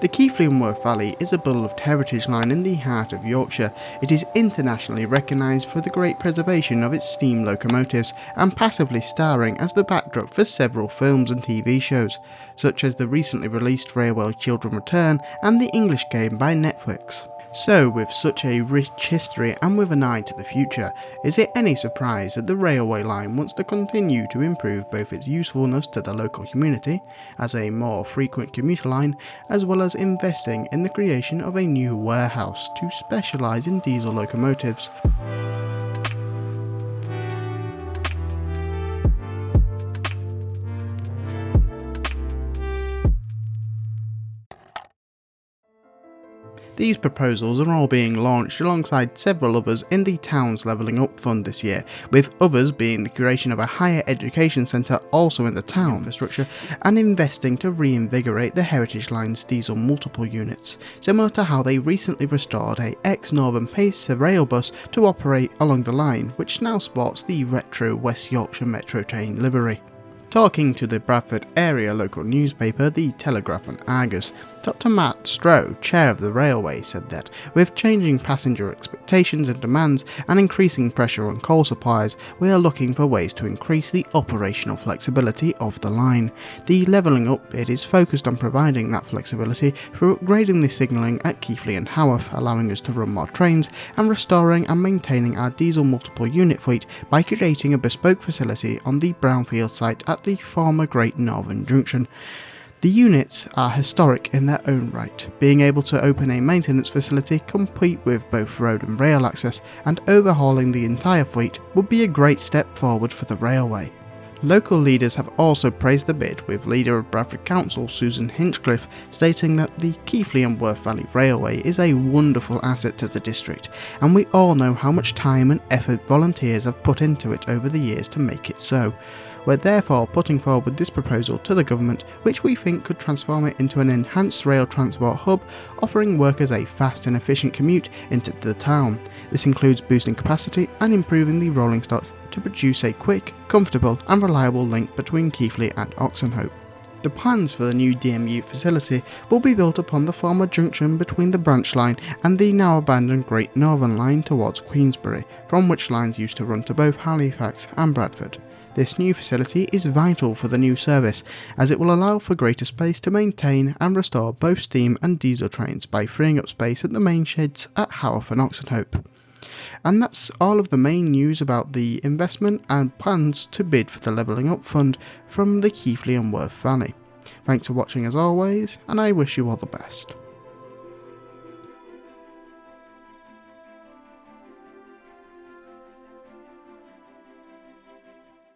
The Keighley and Worth Valley is a beloved heritage line in the heart of Yorkshire. It is internationally recognised for the great preservation of its steam locomotives and passively starring as the backdrop for several films and TV shows, such as the recently released Railway Children Return and The English Game by Netflix. So, with such a rich history and with an eye to the future, is it any surprise that the railway line wants to continue to improve both its usefulness to the local community, as a more frequent commuter line, as well as investing in the creation of a new warehouse to specialise in diesel locomotives? These proposals are all being launched alongside several others in the town's Levelling Up Fund this year, with others being the creation of a higher education centre also in the town infrastructure and investing to reinvigorate the Heritage Line's diesel multiple units, similar to how they recently restored a ex-Northern Pacer rail bus to operate along the line, which now sports the retro West Yorkshire Metro train livery. Talking to the Bradford area local newspaper, the Telegraph and Argus, Dr Matt Stroh, chair of the railway, said that with changing passenger expectations and demands and increasing pressure on coal suppliers, we are looking for ways to increase the operational flexibility of the line. The Levelling Up bid is focused on providing that flexibility through upgrading the signalling at Keighley and Haworth, allowing us to run more trains, and restoring and maintaining our diesel multiple unit fleet by creating a bespoke facility on the brownfield site at the former Great Northern Junction. The units are historic in their own right. Being able to open a maintenance facility complete with both road and rail access and overhauling the entire fleet would be a great step forward for the railway. Local leaders have also praised the bid, with leader of Bradford Council Susan Hinchcliffe stating that the Keighley and Worth Valley Railway is a wonderful asset to the district, and we all know how much time and effort volunteers have put into it over the years to make it so. We're therefore putting forward this proposal to the government, which we think could transform it into an enhanced rail transport hub, offering workers a fast and efficient commute into the town. This includes boosting capacity and improving the rolling stock to produce a quick, comfortable and reliable link between Keighley and Oxenhope. The plans for the new DMU facility will be built upon the former junction between the branch line and the now abandoned Great Northern line towards Queensbury, from which lines used to run to both Halifax and Bradford. This new facility is vital for the new service, as it will allow for greater space to maintain and restore both steam and diesel trains by freeing up space at the main sheds at Haworth and Oxenhope. And that's all of the main news about the investment and plans to bid for the Levelling Up Fund from the Keighley and Worth Valley. Thanks for watching as always, and I wish you all the best.